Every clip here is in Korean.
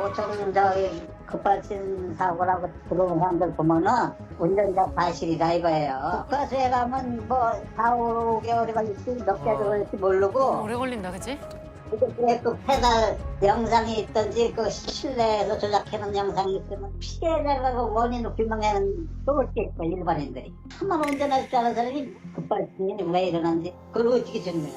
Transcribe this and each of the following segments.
보통 저기 급발진 사고라고 들어온 사람들 보면은 운전자 과실이다 이거예요. 국가수에 가면 뭐 4, 5개월이 걸릴지 몇 개월이 걸릴지 모르고 오래 걸린다, 그치? 이게 그 페달 영상이 있든지 그 실내에서 조작해놓은 영상이 있으면 피해자가 원인을 규명하는 또 게 있고 일반인들이 한번 운전할 줄 아는 사람이 급발진이 왜 일어난지 그걸 어떻게 증명을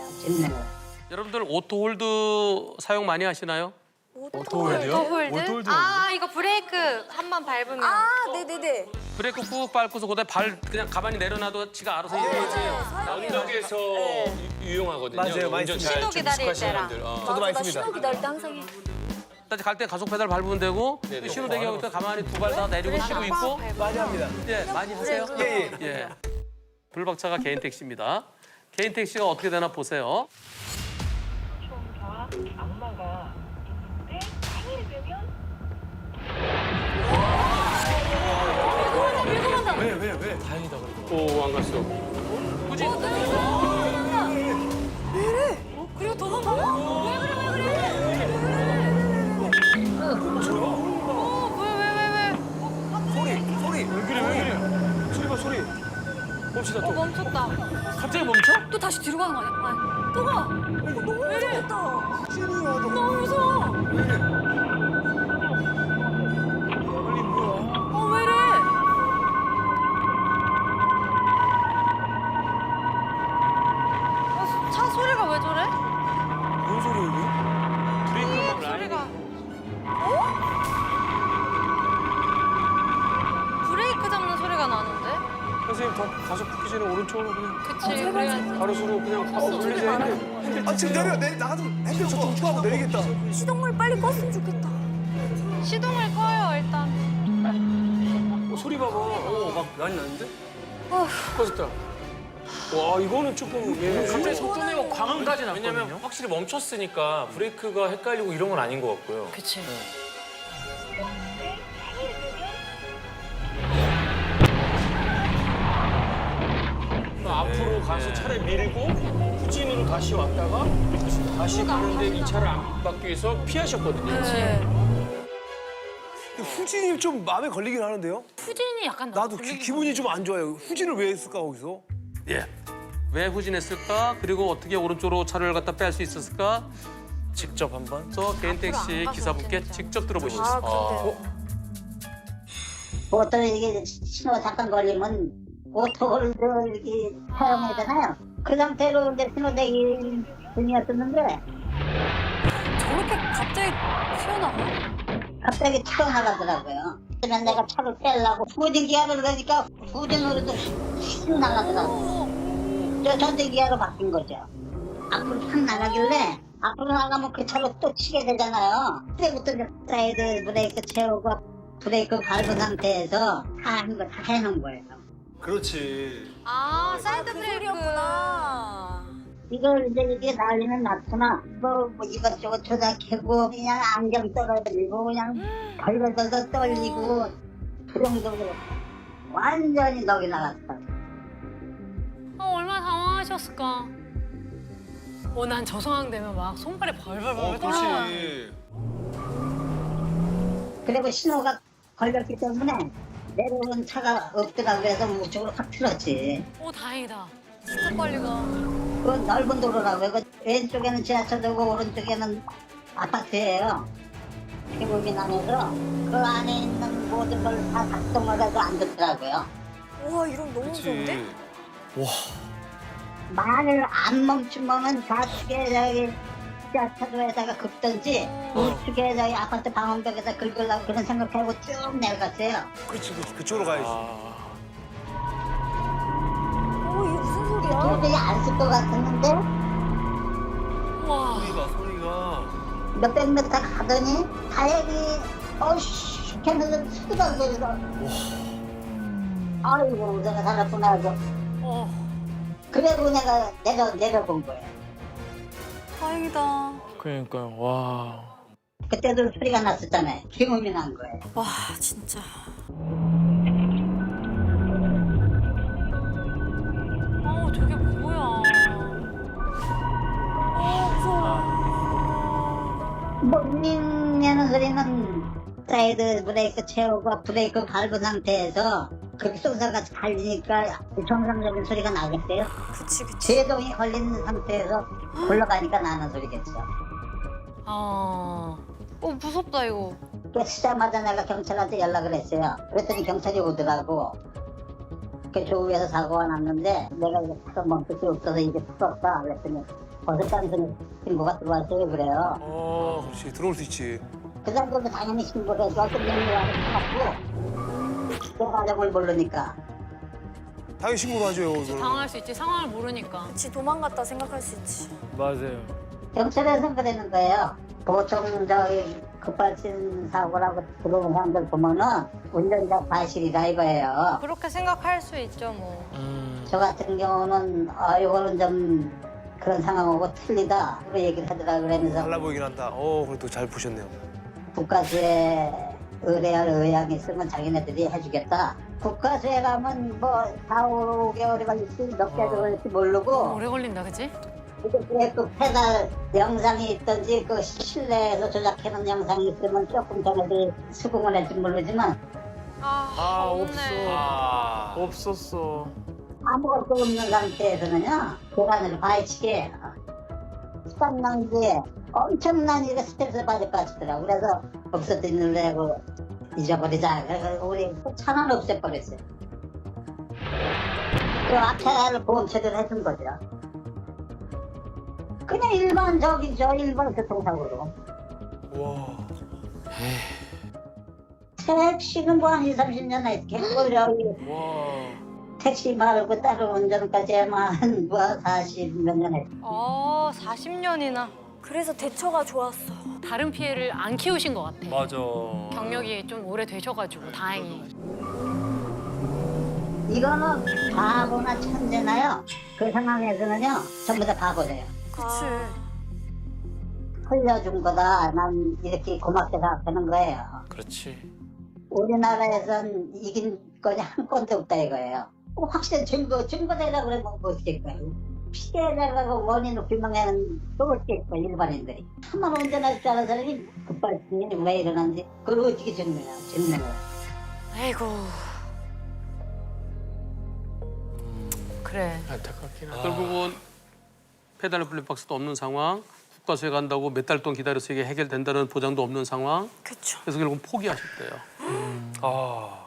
여러분들 오토홀드 사용 많이 하시나요? 오토홀드? 아, 이거 브레이크 한 번 밟으면. 아, 네네네. 브레이크 꾹 밟고서 그다음에 발 그냥 가만히 내려놔도 지가 알아서 이동하지. 언덕에서 유용하거든요. 맞아요, 많이 운전 쓰죠. 잘 신호 기다릴 익숙하신 때랑. 분들. 저도 나 많이 씁니다. 신호 기다릴 때 항상 일단 갈 때 가속 페달 밟으면 되고 네네. 신호 대기하고 있다 가만히 두 발 다 내리고 쉬고 있고. 많이 합니다. 예, 많이 하세요? 예, 예. 불박차가 개인 택시입니다. 개인 택시가 어떻게 되나 보세요. 총과 악마가 내 생일이 되면 왜? 다행이다 그래도. 오, 안 갔어. 굳이 그리고 도망가? 왜 소리. 왜 그래? 소리 봐, 소리. 봅시다, 또. 멈췄다. 갑자기 멈춰? 또 다시 뒤로 가는 거 아니야? 아니, 또 가. 너무 무섭다. 너무 무서워. 왜 이래? 차 소리가 왜 저래? 뭔 소리야, 이게? 브레이크 막 소리가. 브레이크 잡는 소리가 나는데? 선생님, 더 가속 붙기 전에 오른쪽으로 그냥 그치, 그래야지. 가로수로 그냥 돌리자 했는데. 아, 지금 나가도 핸들 저 멈춰하고 내리겠다. 시동물 빨리 껐으면 좋겠다. 시동을 꺼요, 일단. 소리 봐봐. 막 난리 나는데? 꺼졌다. 와, 이거는 조금, 예. 갑자기 속도 내고 광항까지 났거든요. 왜냐면 확실히 멈췄으니까 브레이크가 헷갈리고 이런 건 아닌 것 같고요. 그치. 앞으로 가서 차를 밀고 후진으로 다시 왔다가 다시 가는데 이 차를 안 받기 위해서 피하셨거든요. 후진이 좀 마음에 걸리긴 하는데요? 후진이 약간 나도 기분이 좀 안 좋아요. 후진을 왜 했을까, 거기서? 예. 왜 후진했을까? 그리고 어떻게 오른쪽으로 차를 갖다 뺄 수 있었을까? 직접 한번. 저 개인 택시 기사분께 직접 들어보시죠. 보통 이게 신호 잠깐 걸리면 오토홀드 이렇게 사용해야 되나요? 그 상태로 이제 신호대기 중이었었는데 저렇게 갑자기 튀어나와? 갑자기 튀어나가더라고요. 그러면 내가 차를 빼려고 후진 기어를 넣으니까 후진으로도 휙 나가더라고요. 저 전대 기어로 바뀐 거죠. 앞으로 탁 나가길래 앞으로 나가면 그 차로 또 치게 되잖아요. 그때부터 이제 사이드 브레이크 채우고 브레이크 밟은 상태에서 다 하는 거 다 해놓은 거예요. 그렇지. 아, 사이드 브레이크. 소리였구나. 이걸 이제 이게 난리는 났구나. 뭐 이것저것 조작하고 그냥 안경 떨어지고 그냥 덜덜덜 떨리고 부정적으로 완전히 넋이 나갔어. 얼마나 당황하셨을까. 난 저 상황 되면 막 손발이 벌벌벌 떨려. 그렇지. 그리고 신호가 걸렸기 때문에 내려오는 차가 없더라고 그래서 우측으로 확 틀었지. 다행이다. 진짜 빨리 가. 그 넓은 도로라고요. 그 왼쪽에는 지하철이고 오른쪽에는 아파트예요. 피부미 나면서 그 안에 있는 모든 걸 다 작동을 해도 안 듣더라고요. 우와, 이런 너무 무서운데? 만일 안 멈추면은 좌측에 저기 지하철에다가 긁든지 우측에 저기 아파트 방음벽에다 긁으려고 그런 생각하고 쭉 내려갔어요. 그렇지, 그쪽으로 가야지. 이게 무슨 소리야? 도저히 안 쓸 것 같았는데 와. 소리가. 몇백 미터 가더니 다행히 어이씨 걔네들 쓰던 소리가 아이고 내가 살았구나 하고 그래도 내가 내려본 거예요. 다행이다. 그러니까요. 와. 그때도 소리가 났었잖아요. 기음이 난 거예요. 와, 진짜. 저게 뭐야. 뭐 뻥이하는 소리는 사이드 브레이크 채우고 브레이크 밟은 상태에서 그렇게 쏜살같이 달리니까 정상적인 소리가 나겠대요. 그치. 제동이 걸린 상태에서 굴러가니까 나는 소리겠죠. 무섭다 이거. 쓰자마자 내가 경찰한테 연락을 했어요. 그랬더니 경찰이 오더라고. 그 조우에서 사고가 났는데 내가 이제 차가 멈출 수 없어서 이제 풀었다. 그랬더니 버섯단순 신고가 들어왔어요. 그래요. 그렇지. 들어올 수 있지. 그 사람들도 당연히 신고를 해서 어떤 명이 와서 찾고 그 과정을 모르니까. 당연히 신고를 하죠. 이거는. 당할 수 있지. 상황을 모르니까. 그치, 도망갔다 생각할 수 있지. 맞아요. 경찰에서 그러는 거예요. 보통 저기 급발진 사고라고 들어온 사람들 보면은 운전자 과실이다 이거예요. 그렇게 생각할 수 있죠 뭐. 저 같은 경우는 이거는 좀 그런 상황하고 틀리다 그 얘기를 하더라. 그러면서 달라 보이긴 한다. 그래도 잘 보셨네요. 국가수에 의뢰할 의향이 있으면 자기네들이 해주겠다. 국가수에 가면 뭐 4, 5개월이 걸릴지 몇 개월 걸릴지 모르고 오래 걸린다 그치? 이게 그 페달 영상이 있든지 그 실내에서 조작해놓은 영상이 있으면 조금 전에도 수긍을 할지 모르지만 없었어. 아무것도 없는 상태에서는요 계란을 파헤치게 시간 낭비에 엄청난 일에 스트레스 받을 것 같더라고. 그래서 없었던 일을 내고 잊어버리자. 그래서 우리 차는 없애버렸어요. 그 앞차를 보험 처리를 해준 거죠. 그냥 일반적이죠. 일반 교통사고로. 와. 택시는 뭐 한 20, 30년 했겠고 저기 와. 택시 말고 따로 운전까지만 뭐 40몇 년 했고. 40년이나. 그래서 대처가 좋았어. 다른 피해를 안 키우신 것 같아. 맞아. 경력이 좀 오래 되셔가지고 다행히. 이거는 바보나 천재나요. 그 상황에서는요 전부 다 바보래요. 그치. 흘려준 거다. 난 이렇게 고맙게 생각하는 거예요. 그렇지. 우리나라에선 이긴 건이 한 건도 없다 이거예요. 확실히 증거대라고 그러면 뭐 어떻게 할까요? 피해자라고 원인을 규명하는 또 어떻게 할까요? 일반인들이. 한번 운전할 줄 아는 사람이 급발진이 왜 일어났는지 그걸 어떻게 증명을. 아이고. 그래. 안타깝긴 하다. 결국은 페달 블랙박스도 없는 상황, 국가수에 간다고 몇 달 동안 기다려서 이게 해결된다는 보장도 없는 상황. 그쵸. 그래서 결국 포기하셨대요.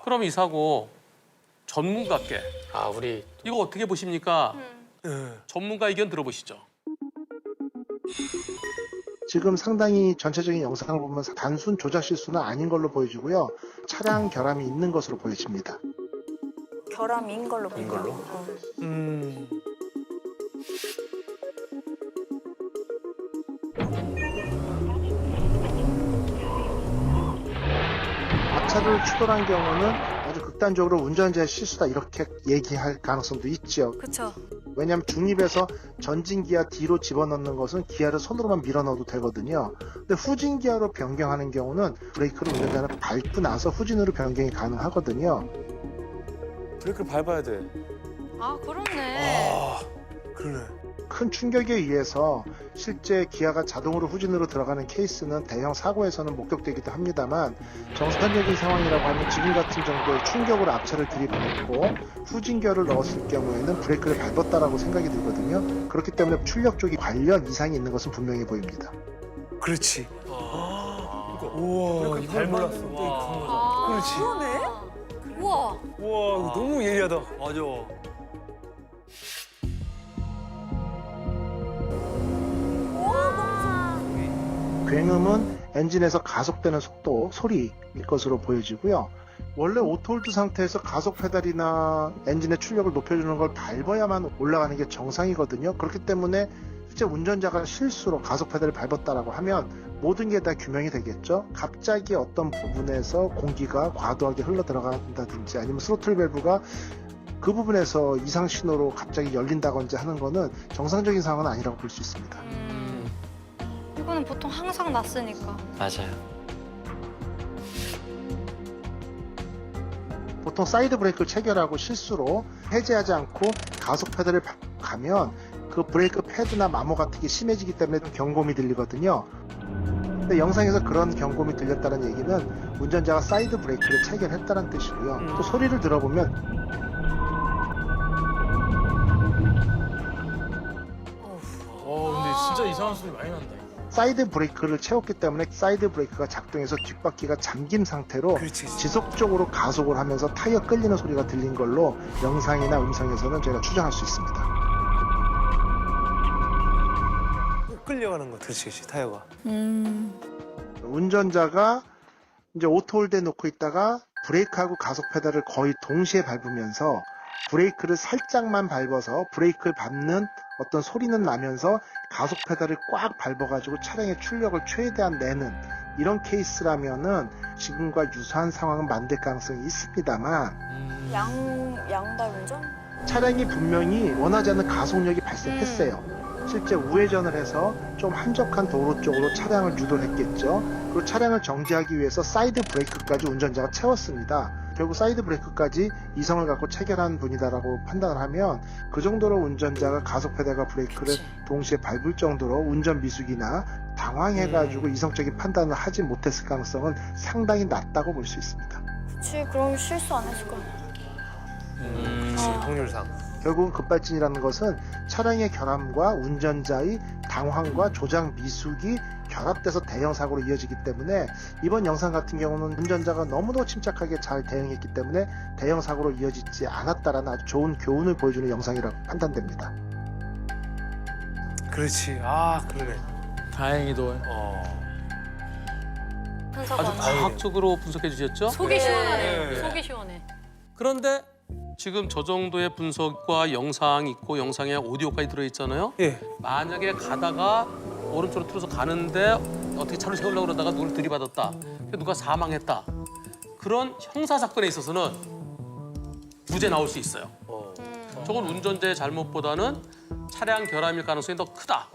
그럼 이 사고 전문가께 우리 이거 어떻게 보십니까? 예. 전문가 의견 들어보시죠. 지금 상당히 전체적인 영상을 보면 단순 조작 실수는 아닌 걸로 보여지고요. 차량 결함이 있는 것으로 보여집니다. 결함인 걸로 본 걸로. 앞차를 추돌한 경우는 아주 극단적으로 운전자의 실수다 이렇게 얘기할 가능성도 있죠. 그쵸. 왜냐하면 중립에서 전진 기아 뒤로 집어넣는 것은 기아를 손으로만 밀어 넣어도 되거든요. 근데 후진 기아로 변경하는 경우는 브레이크를 운전자는 밟고 나서 후진으로 변경이 가능하거든요. 브레이크를 밟아야 돼. 그렇네. 그러네. 큰 충격에 의해서 실제 기아가 자동으로 후진으로 들어가는 케이스는 대형 사고에서는 목격되기도 합니다만 정상적인 상황이라고 하면 지금 같은 정도의 충격으로 앞차를 들이받고 후진 기어를 넣었을 경우에는 브레이크를 밟았다라고 생각이 들거든요. 그렇기 때문에 출력 쪽이 관련 이상이 있는 것은 분명해 보입니다. 그렇지. 우와, 이걸 몰랐어. 그렇지. 그러네? 우와. 우와, 이거 너무 예리하다. 맞아. 굉음은 엔진에서 가속되는 속도, 소리일 것으로 보여지고요. 원래 오토홀드 상태에서 가속 페달이나 엔진의 출력을 높여주는 걸 밟아야만 올라가는 게 정상이거든요. 그렇기 때문에 실제 운전자가 실수로 가속 페달을 밟았다라고 하면 모든 게 다 규명이 되겠죠. 갑자기 어떤 부분에서 공기가 과도하게 흘러 들어간다든지 아니면 스로틀 밸브가 그 부분에서 이상 신호로 갑자기 열린다든지 하는 거는 정상적인 상황은 아니라고 볼 수 있습니다. 이거는 보통 항상 났으니까. 맞아요. 보통 사이드 브레이크를 체결하고 실수로 해제하지 않고 가속 페달을 가면 그 브레이크 패드나 마모 같은 게 심해지기 때문에 경고음이 들리거든요. 근데 영상에서 그런 경고음이 들렸다는 얘기는 운전자가 사이드 브레이크를 체결했다는 뜻이고요. 또 소리를 들어보면 근데 진짜 이상한 소리 많이 난다. 사이드 브레이크를 채웠기 때문에 사이드 브레이크가 작동해서 뒷바퀴가 잠긴 상태로 지속적으로 가속을 하면서 타이어 끌리는 소리가 들린 걸로 영상이나 음성에서는 저희가 추정할 수 있습니다. 끌려가는 거, 그렇지, 타이어가. 운전자가 이제 오토홀드에 놓고 있다가 브레이크하고 가속 페달을 거의 동시에 밟으면서 브레이크를 살짝만 밟아서 브레이크를 밟는 어떤 소리는 나면서 가속 페달을 꽉 밟아가지고 차량의 출력을 최대한 내는 이런 케이스라면은 지금과 유사한 상황은 만들 가능성이 있습니다만 양달 운전? 차량이 분명히 원하지 않는 가속력이 발생했어요. 실제 우회전을 해서 좀 한적한 도로 쪽으로 차량을 유도를 했겠죠. 그리고 차량을 정지하기 위해서 사이드 브레이크까지 운전자가 채웠습니다. 결국 사이드 브레이크까지 이성을 갖고 체결한 분이다라고 판단을 하면 그 정도로 운전자가 가속 페달과 브레이크를 동시에 밟을 정도로 운전 미숙이나 당황해가지고 이성적인 판단을 하지 못했을 가능성은 상당히 낮다고 볼 수 있습니다. 그치, 그럼 실수 안 했을 거야. 확률상. 결국은 급발진이라는 것은 차량의 결함과 운전자의 당황과 조작 미숙이 결합돼서 대형 사고로 이어지기 때문에 이번 영상 같은 경우는 운전자가 너무도 침착하게 잘 대응했기 때문에 대형 사고로 이어지지 않았다라는 아주 좋은 교훈을 보여주는 영상이라고 판단됩니다. 그렇지. 그러네. 다행히도. 아주 과학적으로 분석해 주셨죠? 속이 시원하네. 네. 속이 시원해. 그런데 지금 저 정도의 분석과 영상이 있고 영상에 오디오까지 들어있잖아요. 예. 만약에 가다가 오른쪽으로 틀어서 가는데 어떻게 차를 세우려고 그러다가 누굴 들이받았다. 누가 사망했다. 그런 형사사건에 있어서는 무죄 나올 수 있어요. 저건 운전자의 잘못보다는 차량 결함일 가능성이 더 크다.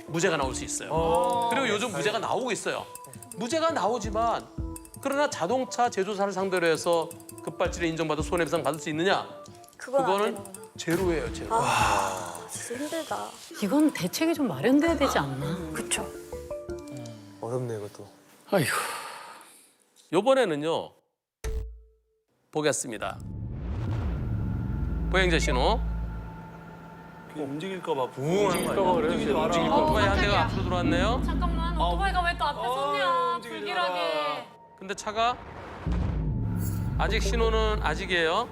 무죄가 나올 수 있어요. 그리고 요즘 무죄가 나오고 있어요. 무죄가 나오지만 그러나 자동차 제조사를 상대로 해서 급발진을 인정받아 손해배상 받을 수 있느냐? 그거는 제로예요, 제로. 진짜 힘들다. 이건 대책이 좀 마련돼야 되지 않나? 그쵸. 어렵네, 이것도. 아이고. 이번에는요. 보겠습니다. 보행자 신호. 움직일까봐 부응하는 거 아니야? 움직이지 마라. 오토바이 한 대가 앞으로 들어왔네요. 잠깐만, 오토바이가 왜 또 앞에 섰냐? 불길하게. 근데 차가 아직 신호는 아직이에요.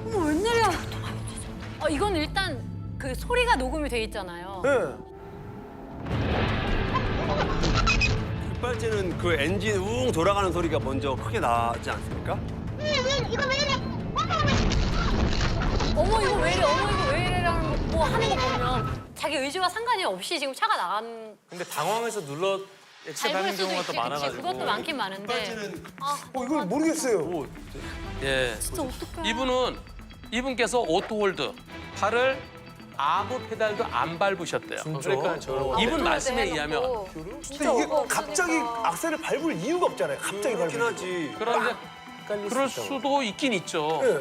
어머, 웬일이야. 이건 일단 그 소리가 녹음이 돼 있잖아요. 네. 급발진은 그 엔진 웅 돌아가는 소리가 먼저 크게 나지 않습니까? 어머 이거 왜 이래, 어머 이거 왜 이래라는 뭐 하는 거 보면 자기 의지와 상관이 없이 지금 차가 나간. 근데 당황해서 눌러 엑셀 잘 밟는 보일 수도 경우가 있지, 더 그치? 많아가지고. 그것도 많긴 많은데. 이걸 모르겠어요. 예. 진짜 어떡해. 이분께서 오토홀드 발을 아무 페달도 안 밟으셨대요. 그러니까 저런. 이분 말씀에 의하면 근데 이게 갑자기 악셀을 밟을 이유가 없잖아요. 갑자기 그렇긴 밟으면. 하지. 그런데 그럴 수도 있긴 있죠. 예.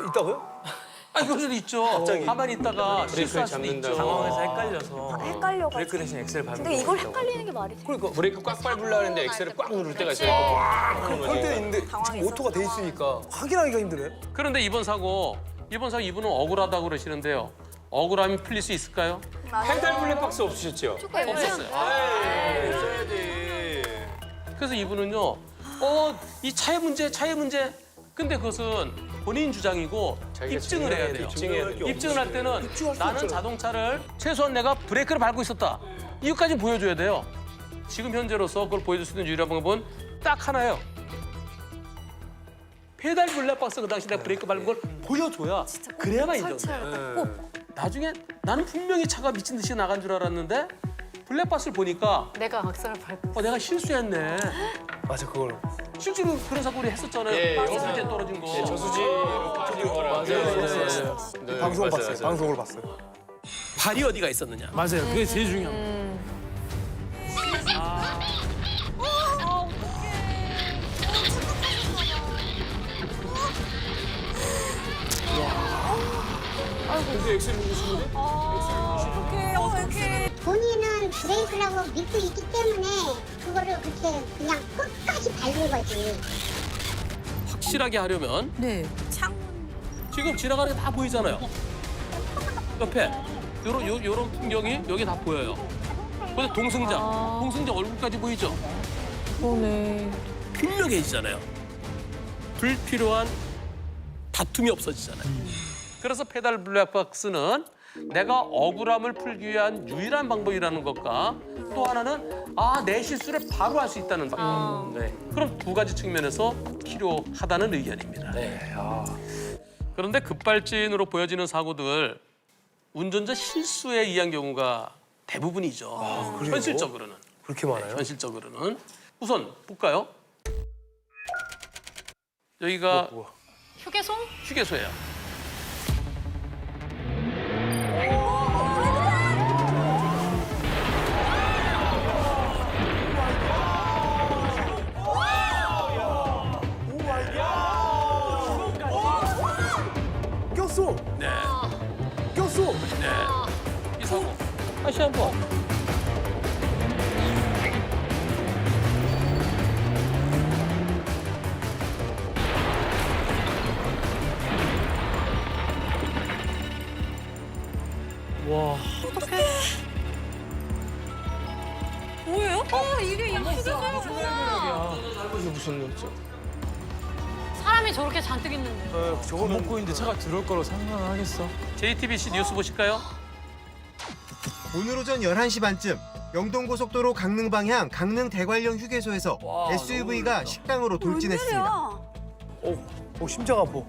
있다고요? 아니 그럴 수도 있죠. 가만히 있다가 실수할 수도 있죠. 당황해서 헷갈려서. 헷갈려가지고. 브레이크 대신 엑셀 밟는 근데 이걸 헷갈리는 게 말이 돼. 그러니까 브레이크 꽉 밟으려 하는데 엑셀을 꽉 누를 때가 있어요. 그럴 때는 있는데 지금 당황해서. 오토가 돼 있으니까 확인하기가 힘드네. 그런데 이번 사고 이분은 억울하다고 그러시는데요. 억울함이 풀릴 수 있을까요? 페달 블랙박스 없으셨죠? 없었어요. 있어야지. 그래서 이분은요. 이 차의 문제. 근데 그것은 본인 주장이고 입증을 해야 돼요. 입증을 할 때는 나는 자동차를 최소한 내가 브레이크를 밟고 있었다. 이것까지 보여줘야 돼요. 지금 현재로서 그걸 보여줄 수 있는 유일한 방법은 딱 하나예요. 페달 블랙박스 그 당시 내가 브레이크 밟은 걸 보여줘야 그래야만 인정돼요. 나중에 나는 분명히 차가 미친 듯이 나간 줄 알았는데 블랙박스를 보니까 내가 악셀을 밟고. 내가 실수했네. 맞아, 그걸. 실제로 그런 사고 우리 했었잖아요. 예, 저수지에 떨어진 거. 저수지로 빠진 거라. 맞아요. 네, 방송 봤어요. 맞아요. 방송을 봤어요. 발이 어디가 있었느냐. 맞아요. 그게 제일 중요합니다. 근데 엑셀 누르시는데? 본인은 브레이크라고 믿고 있기 때문에 그거를 그렇게 그냥 끝까지 밟는 거지. 확실하게 하려면 네. 지금 지나가는 게 다 보이잖아요. 옆에 요런 풍경이 여기 다 보여요. 근데 동승자 얼굴까지 보이죠? 그러네. 분명해지잖아요. 불필요한 다툼이 없어지잖아요. 그래서 페달 블랙박스는 내가 억울함을 풀기 위한 유일한 방법이라는 것과 또 하나는 내 실수를 바로 할 수 있다는 방법. 네. 그럼 두 가지 측면에서 필요하다는 의견입니다. 그런데 급발진으로 보여지는 사고들 운전자 실수에 의한 경우가 대부분이죠. 그래요? 현실적으로는. 그렇게 많아요? 현실적으로는. 우선 볼까요? 여기가 휴게소? 휴게소예요. 꼈어. 네. 꼈어. 네. 이 사고 다시 한번. 뭐예요? 이게 휴게소였구나. 이게 무슨 일이죠? 사람이 저렇게 잔뜩 있는데. 저거 먹고 있는데 차가 들어올 거로 상상을 하겠어? JTBC 뉴스 보실까요? 오늘 오전 11시 반쯤 영동고속도로 강릉 방향 강릉 대관령 휴게소에서 SUV가 식당으로 돌진했습니다. 심장 아파.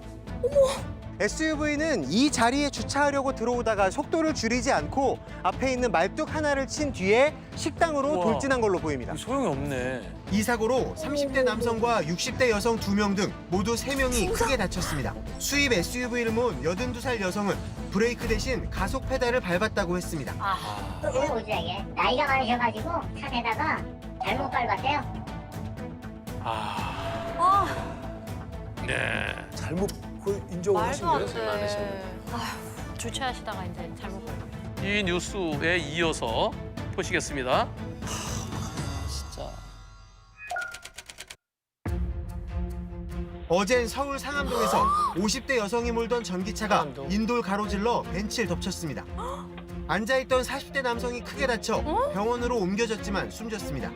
SUV는 이 자리에 주차하려고 들어오다가 속도를 줄이지 않고 앞에 있는 말뚝 하나를 친 뒤에 식당으로 돌진한 걸로 보입니다. 소용이 없네. 이 사고로 30대 남성과 60대 여성 2명 등 모두 3명이 크게 다쳤습니다. 수입 SUV를 몬 82살 여성은 브레이크 대신 가속 페달을 밟았다고 했습니다. 오지하게 나이가 많으셔가지고 차에다가 잘못 밟았대요. 네. 잘못 그 인정을 말도 안 하신 거예요? 돼. 아휴, 주차하시다가 이제 잘못 걸려. 이 뉴스에 이어서 보시겠습니다. 진짜. 어젠 서울 상암동에서 50대 여성이 몰던 전기차가 인도를 가로질러 벤치를 덮쳤습니다. 앉아있던 40대 남성이 크게 다쳐 병원으로 옮겨졌지만 숨졌습니다.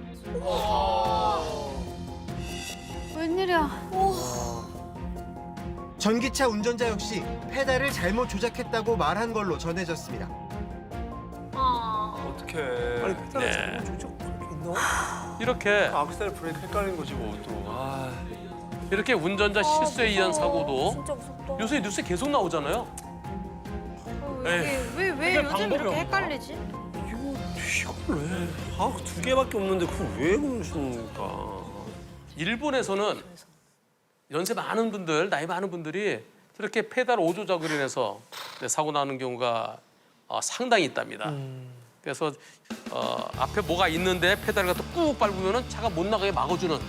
웬일이야. 전기차 운전자 역시 페달을 잘못 조작했다고 말한 걸로 전해졌습니다. 어떡해. 아니 페달을 네. 잘못 조작 그렇게 있나? 이렇게 악셀 브레이크 헷갈린 거지 뭐 또. 이렇게 운전자 실수에 의한 사고도 진짜 무섭다. 요새 뉴스에 계속 나오잖아요. 왜 요즘 이렇게 헷갈리지? 이걸 왜? 두 개밖에 없는데 그걸 왜 그러십니까? 일본에서는 연세 많은 분들, 나이 많은 분들이 저렇게 페달 오조작으로 인해서 사고 나는 경우가 상당히 있답니다. 그래서 앞에 뭐가 있는데 페달을 갖다 꾹 밟으면 차가 못 나가게 막아주는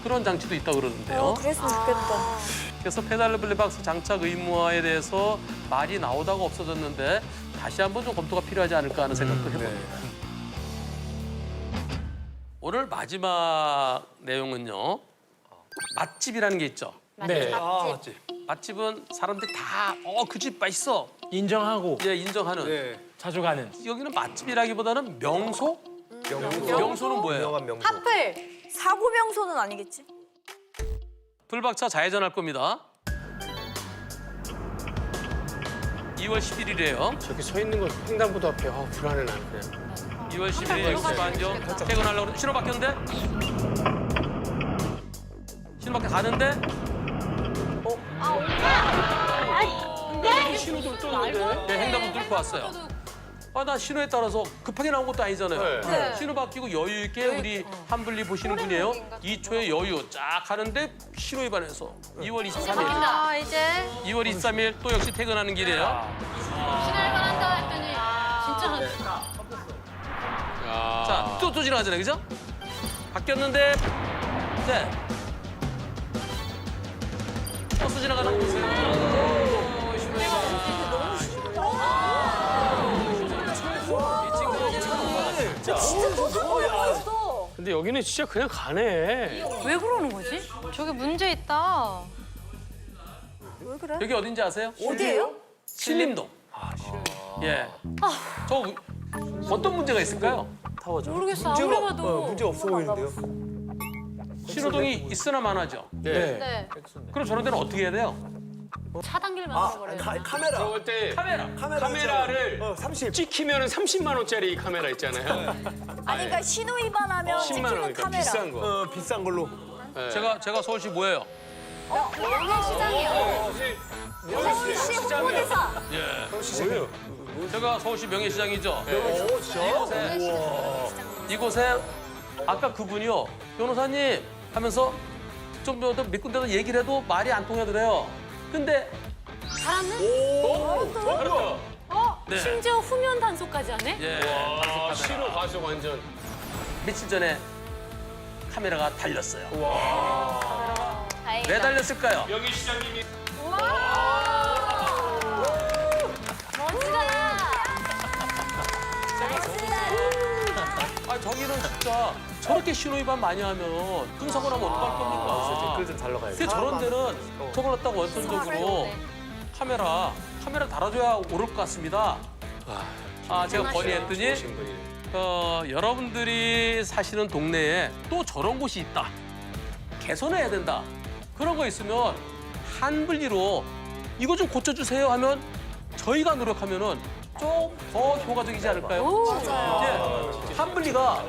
그런 장치도 있다고 그러는데요. 그랬으면 좋겠다. 그래서 페달 블랙박스 장착 의무화에 대해서 말이 나오다가 없어졌는데 다시 한번 좀 검토가 필요하지 않을까 하는 생각도 해봅니다. 오늘 마지막 내용은요. 맛집이라는 게 있죠. 네. 맞지. 맛집은 사람들이 다 그 집 맛있어. 인정하고 이제 인정하는. 네. 자주 가는. 여기는 맛집이라기보다는 명소? 명소는 뭐예요? 유명한 명소. 하플. 사고 명소는 아니겠지? 불박차 좌회전할 겁니다. 2월 11일이에요. 저렇게 서 있는 거 횡단보도 앞에 불안해 나는 그냥. 2월 11일 역시 반경 퇴근하려고 그러는데 신호 바뀌었는데? 신호 바뀌어 가는데? 네? 신호도 떴는데? 네, 횡단보 뚫고 왔어요. 나 신호에 따라서 급하게 나온 것도 아니잖아요. 네. 신호 바뀌고 여유 있게 우리 한블리 보시는 분이에요. 2초의 여유 쫙 하는데 신호 위반해서 2월 23일. 바뀐다 이제 2월 23일 또 역시 퇴근하는 길이에요. 신호를 한다 했더니 진짜 자, 또 지나가잖아요, 그죠? 바뀌었는데, 네. 버스 지나가는 거 보세요. 근데 여기는 진짜 그냥 가네. 왜 그러는 거지? 저게 문제 있다. 여기 어딘지 아세요? 어디예요? 신림동. 예. 저 어떤 문제가 있을까요? 모르겠어. 아무리 봐도. 문제 없어 보이는데요? 신호등이 있으나 마나죠. 네. 그럼 저런 데는 어떻게 해야 돼요? 차단기를 만들어버려요. 카메라. 저럴 때 카메라를 30. 찍히면 30만 원짜리 카메라 있잖아요. 아니 그러니까 신호 위반하면 10만 찍히는 원, 그러니까 카메라. 비싼 거. 비싼 걸로. 네. 제가 서울시 뭐예요? 명예시장이요. 서울시 홍보대사. 뭐예요? 제가 서울시 명예시장이죠. 이곳에 아까 그분이요. 변호사님 하면서 좀 더 몇 군데서 얘기를 해도 말이 안 통하더래요. 근데 잘하네? 네. 심지어 후면 단속까지 하네? 예. 아, 신호 가속 완전. 며칠 전에 카메라가 달렸어요. 다행이다. 왜 달렸을까요? 여기 시장님이 멋지다. 아 저기는 진짜 저렇게 신호 위반 많이 하면 큰사고 나면 어떡할 겁니까? 댓글 좀 달러가야 근데 저런 데는 저걸 갖다가 원천적으로 카메라 달아줘야 오를 것 같습니다. 제가 건의했더니 좋으신 분이네. 여러분들이 사시는 동네에 또 저런 곳이 있다. 개선해야 된다. 그런 거 있으면 한분리로 이거 좀 고쳐주세요 하면 저희가 노력하면은 좀 더 효과적이지 않을까요? 맞아요. 한분리가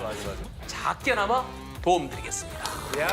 작게나마 도움드리겠습니다. 야.